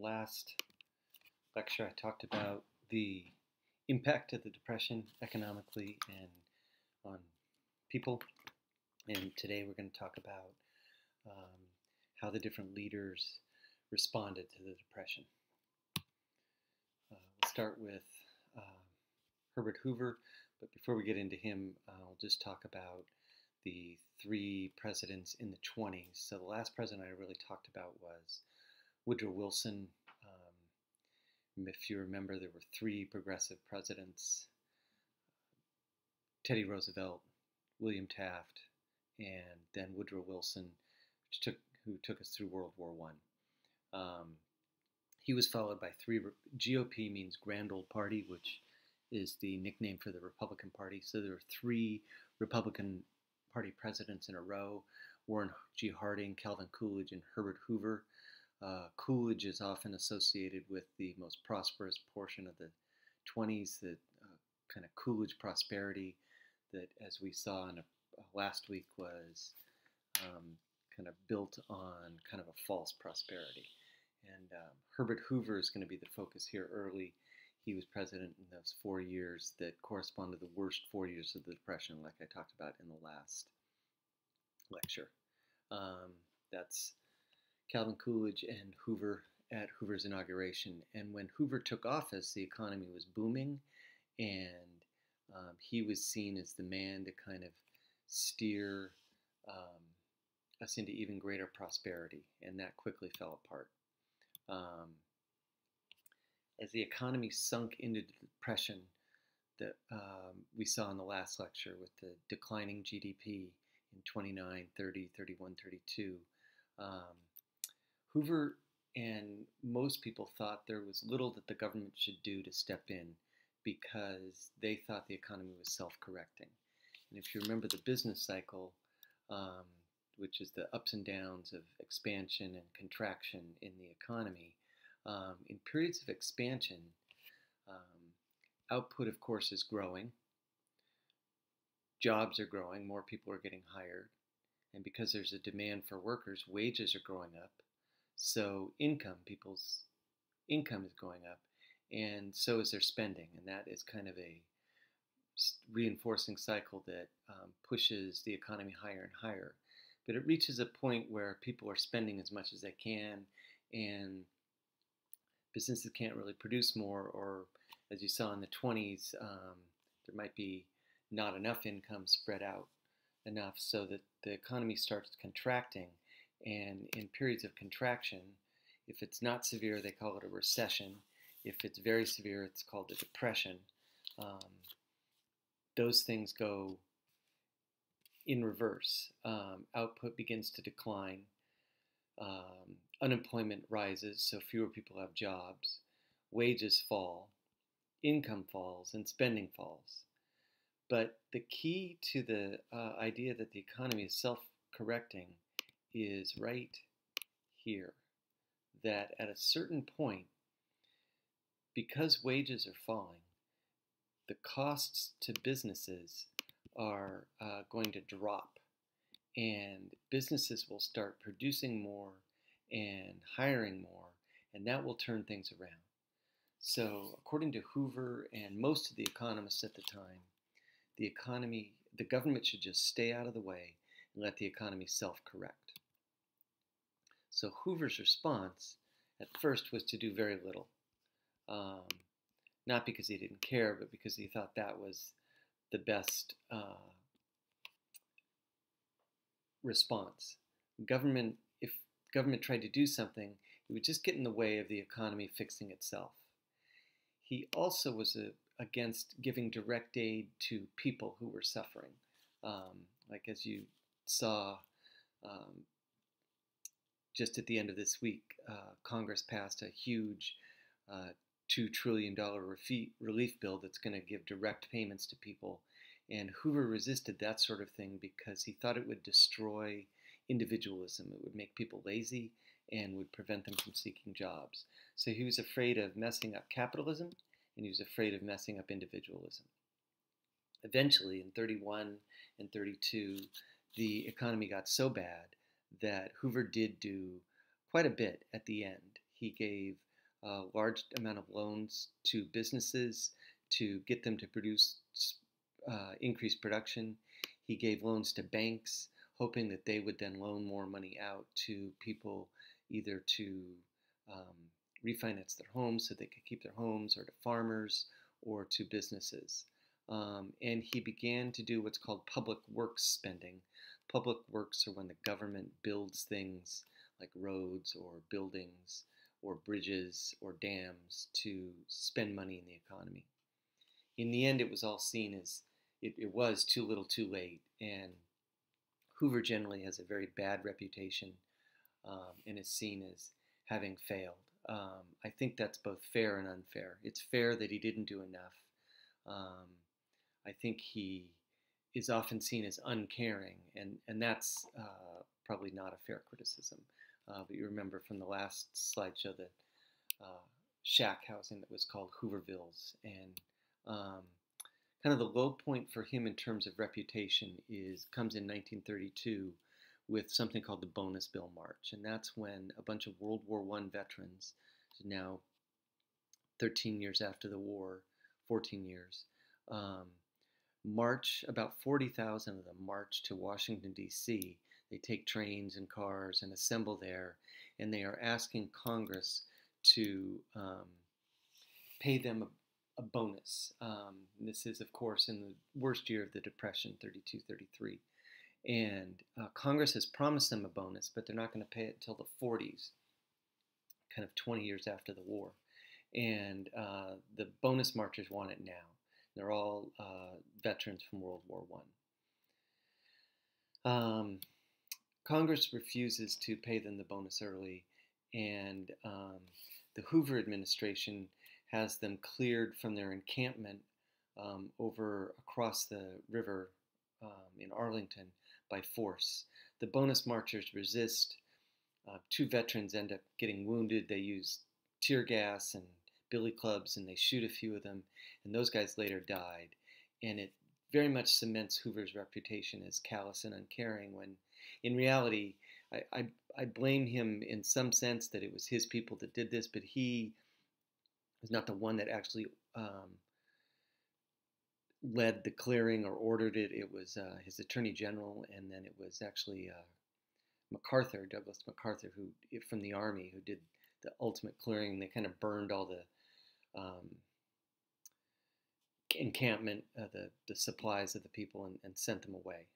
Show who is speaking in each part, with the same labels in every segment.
Speaker 1: last lecture, I talked about the impact of the Depression economically and on people. And today we're going to talk about how the different leaders responded to the Depression. We'll start with Herbert Hoover, but before we get into him, I'll just talk about the three presidents in the 20s. So the last president I really talked about was Woodrow Wilson. If you remember, there were three progressive presidents: Teddy Roosevelt, William Taft, and then Woodrow Wilson, who took us through World War I. He was followed by three. GOP means Grand Old Party, which is the nickname for the Republican Party. So there were three Republican Party presidents in a row: Warren G. Harding, Calvin Coolidge, and Herbert Hoover. Coolidge is often associated with the most prosperous portion of the 20s, the kind of Coolidge prosperity that, as we saw in last week, was kind of built on kind of a false prosperity. And Herbert Hoover is going to be the focus here early. He was president in those 4 years that correspond to the worst 4 years of the Depression, like I talked about in the last lecture. That's Calvin Coolidge and Hoover at Hoover's inauguration. And when Hoover took office, the economy was booming, and he was seen as the man to kind of steer us into even greater prosperity, and that quickly fell apart. As the economy sunk into the depression that we saw in the last lecture with the declining GDP in 29, 30, 31, 32, Hoover and most people thought there was little that the government should do to step in because they thought the economy was self-correcting. And if you remember the business cycle, which is the ups and downs of expansion and contraction in the economy, in periods of expansion, output, of course, is growing. Jobs are growing. More people are getting hired. And because there's a demand for workers, wages are growing up. So people's income is going up, and so is their spending. And that is kind of a reinforcing cycle that pushes the economy higher and higher. But it reaches a point where people are spending as much as they can, and businesses can't really produce more, or as you saw in the 20s, there might be not enough income spread out enough so that the economy starts contracting. And in periods of contraction, if it's not severe, they call it a recession. If it's very severe, it's called a depression. Those things go in reverse. Output begins to decline. Unemployment rises, so fewer people have jobs. Wages fall. Income falls, and spending falls. But the key to the idea that the economy is self-correcting is right here, that at a certain point, because wages are falling, the costs to businesses are going to drop, and businesses will start producing more and hiring more, and that will turn things around. So according to Hoover and most of the economists at the time, the government should just stay out of the way and let the economy self-correct. So Hoover's response at first was to do very little, not because he didn't care, but because he thought that was the best response. If government tried to do something, it would just get in the way of the economy fixing itself. He also was against giving direct aid to people who were suffering. Like as you saw just at the end of this week, Congress passed a huge $2 trillion relief bill that's going to give direct payments to people. And Hoover resisted that sort of thing because he thought it would destroy individualism. It would make people lazy and would prevent them from seeking jobs. So he was afraid of messing up capitalism, and he was afraid of messing up individualism. Eventually, in 31 and 32, the economy got so bad that Hoover did do quite a bit at the end. He gave a large amount of loans to businesses to get them to produce increased production. He gave loans to banks, hoping that they would then loan more money out to people, either to refinance their homes so they could keep their homes, or to farmers, or to businesses. And he began to do what's called public works spending. Public works are when the government builds things like roads or buildings or bridges or dams to spend money in the economy. In the end, it was all seen as it was too little too late, and Hoover generally has a very bad reputation and is seen as having failed. I think that's both fair and unfair. It's fair that he didn't do enough. I think he is often seen as uncaring, and that's probably not a fair criticism. But you remember from the last slideshow the shack housing that was called Hoovervilles, and kind of the low point for him in terms of reputation comes in 1932 with something called the Bonus Bill March, and that's when a bunch of World War I veterans, now 13 years after the war, 14 years, march. About 40,000 of them march to Washington, D.C. They take trains and cars and assemble there, and they are asking Congress to pay them a bonus. This is, of course, in the worst year of the Depression, 32, 33. And Congress has promised them a bonus, but they're not going to pay it until the 40s, kind of 20 years after the war. And the bonus marchers want it now. They're all veterans from World War I. Congress refuses to pay them the bonus early, and the Hoover administration has them cleared from their encampment over across the river in Arlington by force. The bonus marchers resist. Two veterans end up getting wounded. They use tear gas and billy clubs, and they shoot a few of them, and those guys later died. And it very much cements Hoover's reputation as callous and uncaring, when in reality, I blame him in some sense that it was his people that did this, but he was not the one that actually led the clearing or ordered it. It was his attorney general, and then it was actually MacArthur, Douglas MacArthur, who from the army, who did the ultimate clearing. They kind of burned all the encampment, the supplies of the people, and sent them away.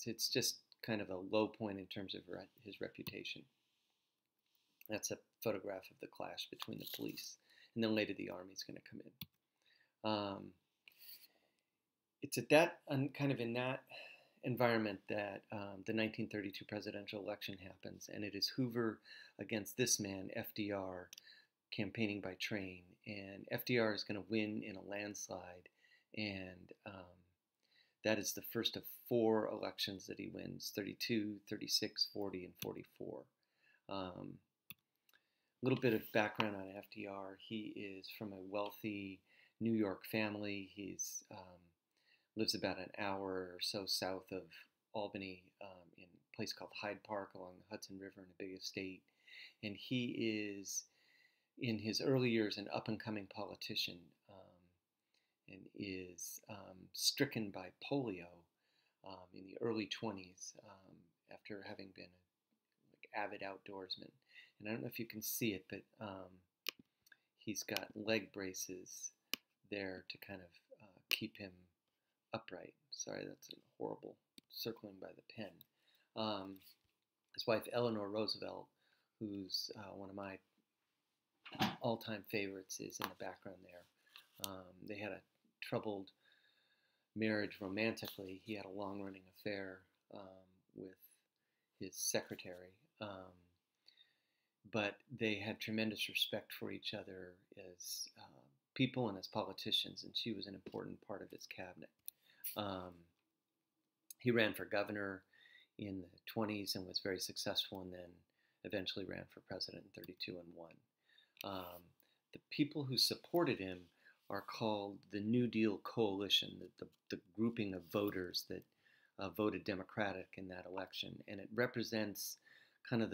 Speaker 1: It's just kind of a low point in terms of his reputation. That's a photograph of the clash between the police, and then later the army's going to come in. It's at that kind of in that environment that the 1932 presidential election happens, and it is Hoover against this man, FDR, campaigning by train, and FDR is going to win in a landslide, and that is the first of 4 elections that he wins: 32, 36, 40, and 44. A little bit of background on FDR. He is from a wealthy New York family. He's lives about an hour or so south of Albany, in a place called Hyde Park along the Hudson River, in a big estate. And he is, in his early years, an up-and-coming politician, and is stricken by polio in the early 20s after having been an avid outdoorsman. And I don't know if you can see it, but he's got leg braces there to kind of keep him upright. Sorry, that's a horrible circling by the pen. His wife, Eleanor Roosevelt, who's one of my all-time favorites, is in the background there. They had a troubled marriage romantically. He had a long-running affair with his secretary, but they had tremendous respect for each other as people and as politicians, and she was an important part of his cabinet. He ran for governor in the 20s and was very successful, and then eventually ran for president in 32 and won. The people who supported him are called the New Deal Coalition, the grouping of voters that voted Democratic in that election, and it represents kind of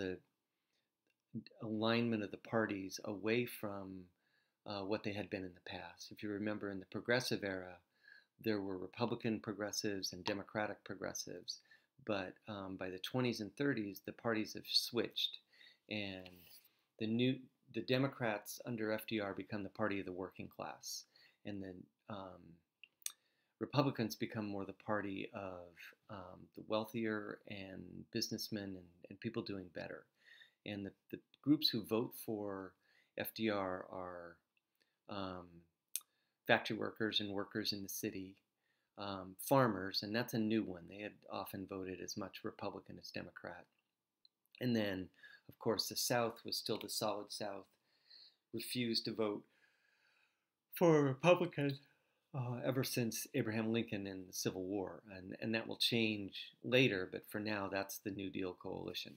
Speaker 1: alignment of the parties away from what they had been in the past. If you remember, in the progressive era, there were Republican progressives and Democratic progressives, but by the 20s and 30s, the parties have switched, and the Democrats under FDR become the party of the working class, and then Republicans become more the party of the wealthier and businessmen and people doing better. And the groups who vote for FDR are factory workers and workers in the city, farmers, and that's a new one. They had often voted as much Republican as Democrat. And then, of course, the South was still the solid South, refused to vote for a Republican ever since Abraham Lincoln and the Civil War. And that will change later, but for now, that's the New Deal coalition.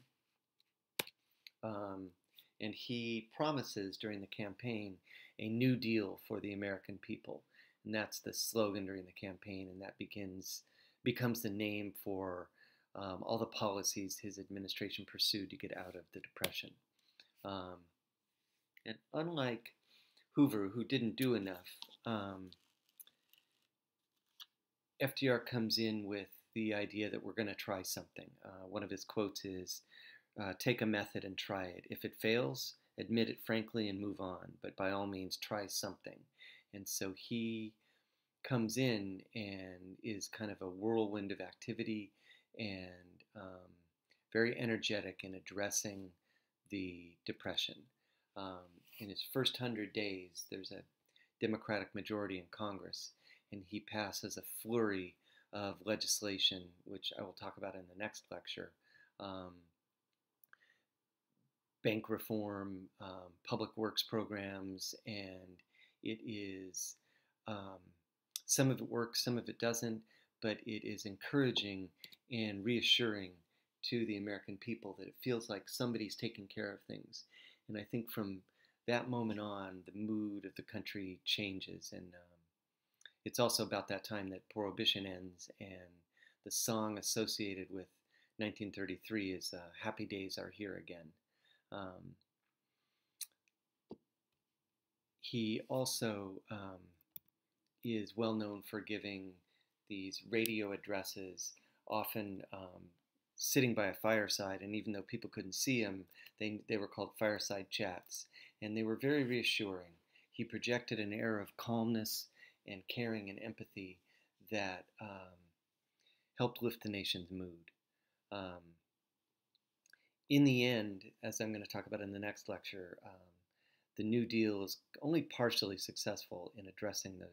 Speaker 1: And he promises during the campaign a new deal for the American people. And that's the slogan during the campaign, and that becomes the name for all the policies his administration pursued to get out of the Depression. And unlike Hoover, who didn't do enough, FDR comes in with the idea that we're going to try something. One of his quotes is, take a method and try it. If it fails, admit it frankly and move on, but by all means try something. And so he comes in and is kind of a whirlwind of activity and very energetic in addressing the Depression. In his first 100 days, there's a Democratic majority in Congress, and he passes a flurry of legislation, which I will talk about in the next lecture. Bank reform, public works programs, and it is, some of it works, some of it doesn't, but it is encouraging and reassuring to the American people that it feels like somebody's taking care of things. And I think from that moment on, the mood of the country changes, and it's also about that time that Prohibition ends, and the song associated with 1933 is Happy Days Are Here Again. He also is well known for giving these radio addresses, often sitting by a fireside, and even though people couldn't see him, they were called fireside chats, and they were very reassuring. He projected an air of calmness and caring and empathy that helped lift the nation's mood. In the end, as I'm going to talk about in the next lecture, the New Deal is only partially successful in addressing the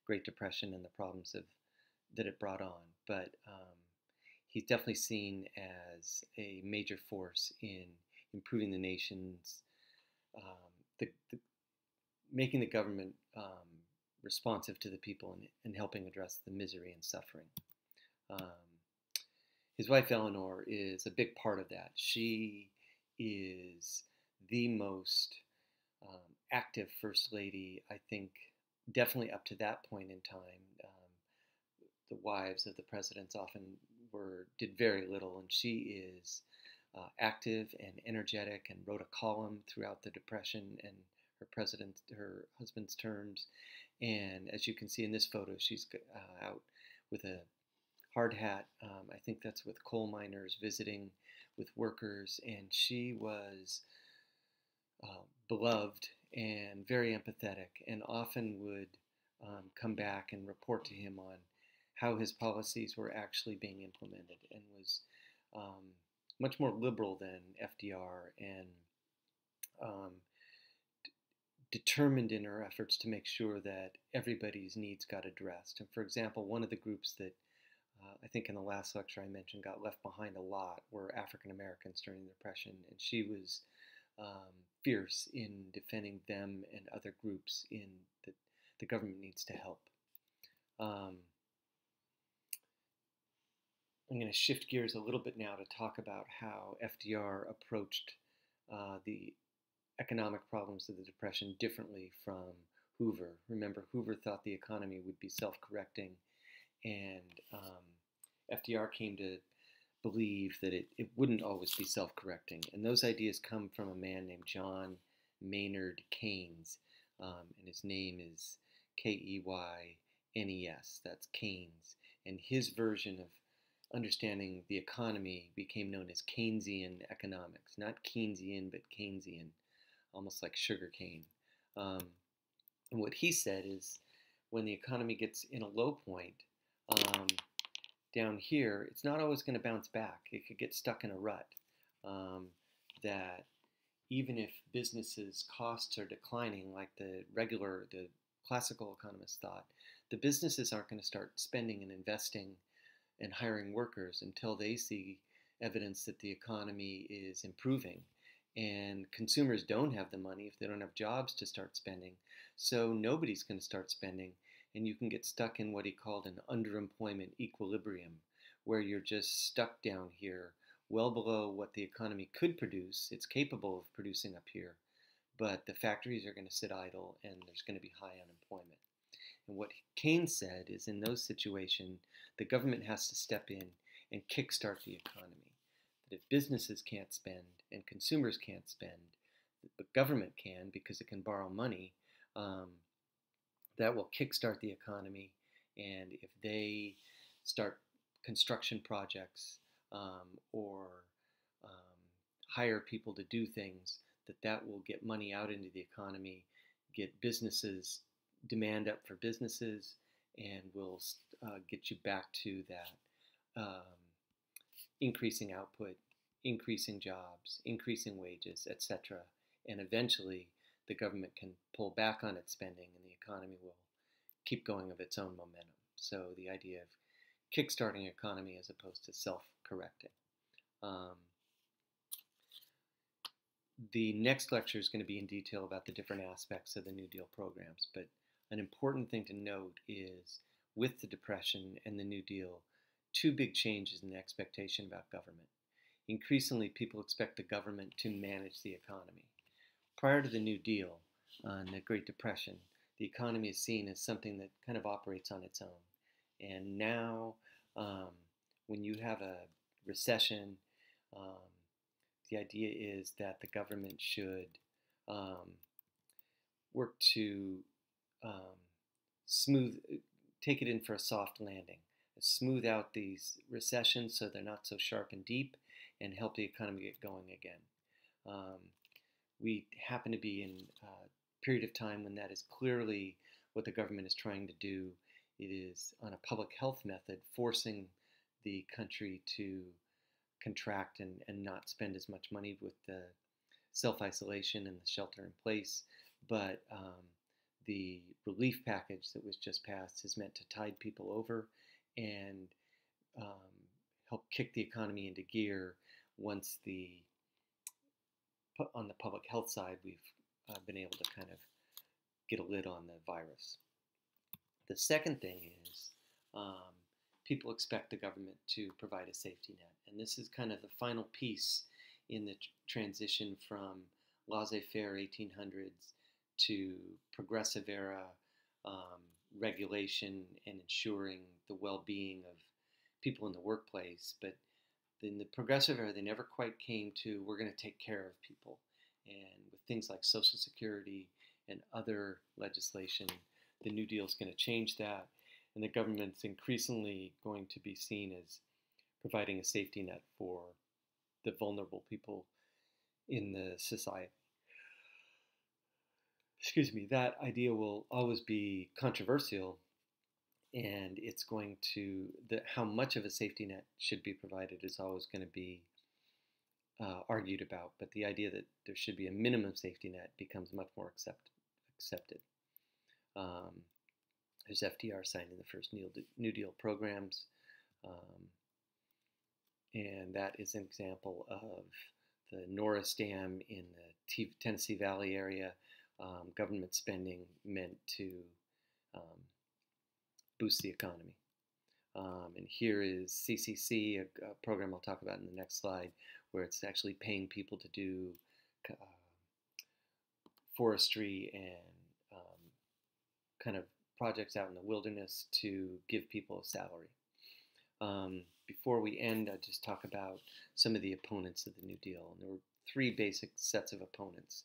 Speaker 1: Great Depression and the problems that it brought on, but he's definitely seen as a major force in improving the nation's, making the government responsive to the people and helping address the misery and suffering. His wife Eleanor is a big part of that. She is the most active First Lady, I think, definitely up to that point in time. The wives of the presidents often did very little, and she is active and energetic and wrote a column throughout the Depression and her husband's terms. And as you can see in this photo, she's out with a hard hat. I think that's with coal miners, visiting with workers, and she was beloved and very empathetic, and often would come back and report to him on how his policies were actually being implemented, and was much more liberal than FDR, and determined in her efforts to make sure that everybody's needs got addressed. And for example, one of the groups that I think in the last lecture I mentioned got left behind a lot were African Americans during the Depression, and she was fierce in defending them and other groups in that the government needs to help. I'm going to shift gears a little bit now to talk about how FDR approached the economic problems of the Depression differently from Hoover. Remember, Hoover thought the economy would be self-correcting, and FDR came to believe that it wouldn't always be self-correcting. And those ideas come from a man named John Maynard Keynes, and his name is Keynes. That's Keynes. And his version of understanding the economy became known as Keynesian economics. Not Keynesian, but Keynesian, almost like sugar cane. And what he said is when the economy gets in a low point, down here, it's not always going to bounce back. It could get stuck in a rut. That even if businesses' costs are declining, like the classical economists thought, the businesses aren't going to start spending and investing and hiring workers until they see evidence that the economy is improving. And consumers don't have the money if they don't have jobs to start spending. So nobody's going to start spending, and you can get stuck in what he called an underemployment equilibrium, where you're just stuck down here, well below what the economy could produce. It's capable of producing up here, but the factories are going to sit idle, and there's going to be high unemployment. And what Keynes said is in those situations, the government has to step in and kickstart the economy. That if businesses can't spend and consumers can't spend, but government can because it can borrow money, that will kickstart the economy. And if they start construction projects or hire people to do things, that will get money out into the economy, get businesses, demand up for businesses, and will get you back to that increasing output, increasing jobs, increasing wages, etc. And eventually the government can pull back on its spending and the economy will keep going of its own momentum. So the idea of kickstarting economy as opposed to self-correcting. The next lecture is going to be in detail about the different aspects of the New Deal programs, but an important thing to note is with the Depression and the New Deal, two big changes in the expectation about government. Increasingly, people expect the government to manage the economy. Prior to the New Deal and the Great Depression, the economy is seen as something that kind of operates on its own. And now, when you have a recession, the idea is that the government should work to take it in for a soft landing, smooth out these recessions so they're not so sharp and deep, and help the economy get going again. We happen to be in a period of time when that is clearly what the government is trying to do. It is on a public health method, forcing the country to contract and not spend as much money with the self-isolation and the shelter in place. But the relief package that was just passed is meant to tide people over and help kick the economy into gear once on the public health side we've been able to kind of get a lid on the virus. The second thing is people expect the government to provide a safety net. And this is kind of the final piece in the transition from laissez-faire 1800s to progressive era regulation and ensuring the well-being of people in the workplace. But in the progressive era, they never quite came to, we're going to take care of people. And with things like Social Security and other legislation, the New Deal is going to change that. And the government's increasingly going to be seen as providing a safety net for the vulnerable people in the society. Excuse me, that idea will always be controversial, and it's going to, how much of a safety net should be provided is always going to be argued about, but the idea that there should be a minimum safety net becomes much more accepted. There's FDR signing the first New Deal programs, and that is an example of the Norris Dam in the Tennessee Valley area. Government spending meant to boost the economy. And here is CCC, a program I'll talk about in the next slide, where it's actually paying people to do forestry and kind of projects out in the wilderness to give people a salary. before we end, I'll just talk about some of the opponents of the New Deal. And there were three basic sets of opponents.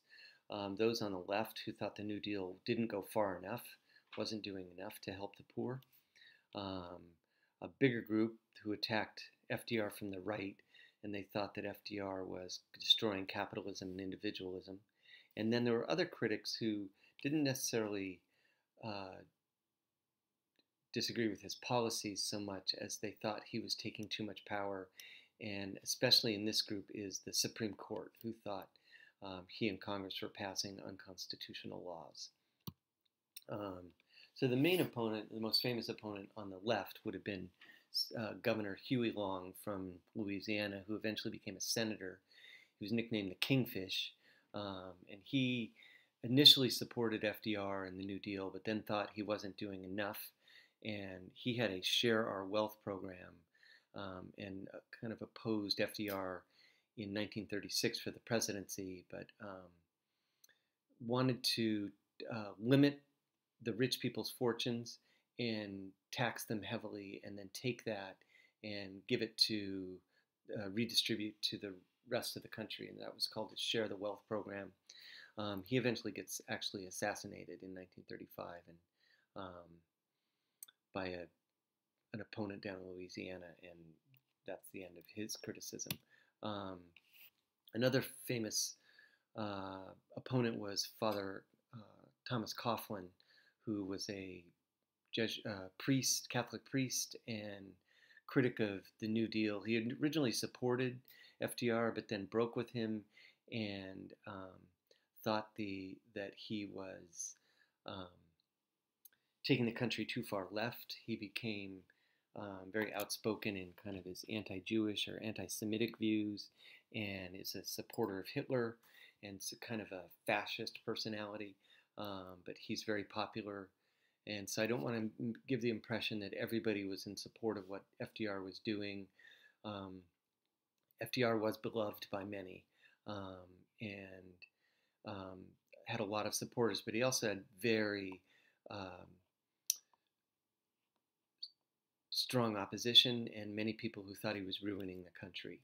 Speaker 1: Those on the left who thought the New Deal didn't go far enough, wasn't doing enough to help the poor. A bigger group who attacked FDR from the right, and they thought that FDR was destroying capitalism and individualism. And then there were other critics who didn't necessarily disagree with his policies so much as they thought he was taking too much power, and especially in this group is the Supreme Court, who thought he and Congress were passing unconstitutional laws. So the main opponent, the most famous opponent on the left would have been Governor Huey Long from Louisiana, who eventually became a senator. He was nicknamed the Kingfish, and he initially supported FDR and the New Deal, but then thought he wasn't doing enough. And he had a Share Our Wealth program and kind of opposed FDR in 1936 for the presidency, but wanted to limit the rich people's fortunes and tax them heavily, and then take that and give it to redistribute to the rest of the country, and that was called the Share the Wealth program. He eventually gets actually assassinated in 1935, and by an opponent down in Louisiana, and that's the end of his criticism. Another famous opponent was Father Thomas Coughlin, who was a priest, Catholic priest, and critic of the New Deal. He had originally supported FDR, but then broke with him and thought that he was taking the country too far left. He became very outspoken in kind of his anti-Jewish or anti-Semitic views, and is a supporter of Hitler, and kind of a fascist personality, but he's very popular. And so I don't want to give the impression that everybody was in support of what FDR was doing. FDR was beloved by many, and had a lot of supporters, but he also had very strong opposition and many people who thought he was ruining the country.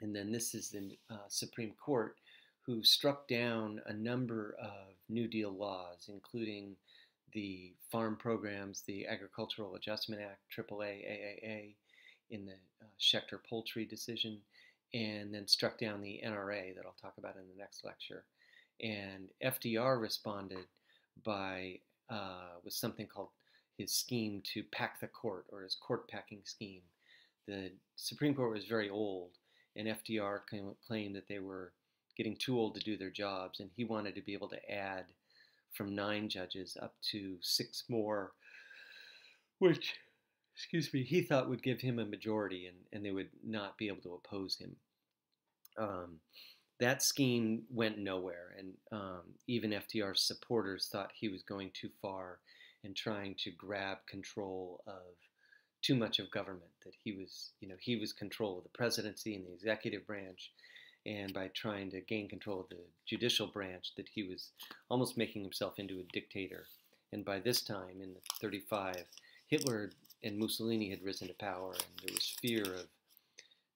Speaker 1: And then this is the Supreme Court, who struck down a number of New Deal laws, including the farm programs, the Agricultural Adjustment Act, AAA, AAA, in the Schechter Poultry decision, and then struck down the NRA that I'll talk about in the next lecture. And FDR responded with something called his scheme to pack the court, or his court packing scheme. The Supreme Court was very old, and FDR claimed that they were getting too old to do their jobs, and he wanted to be able to add from 9 judges up to 6 more, which, he thought would give him a majority, and they would not be able to oppose him. That scheme went nowhere, and even FDR's supporters thought he was going too far and trying to grab control of too much of government, that he was control of the presidency and the executive branch, and by trying to gain control of the judicial branch, that he was almost making himself into a dictator. And by this time, in 1935, Hitler and Mussolini had risen to power, and there was fear of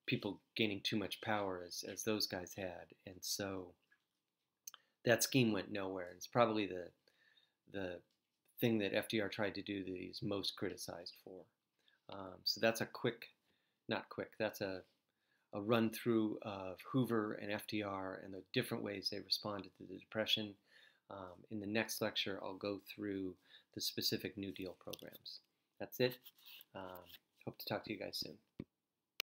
Speaker 1: people gaining too much power as those guys had. And so that scheme went nowhere. And it's probably the thing that FDR tried to do that he's most criticized for. So that's that's a run through of Hoover and FDR and the different ways they responded to the Depression. In the next lecture, I'll go through the specific New Deal programs. That's it. Hope to talk to you guys soon.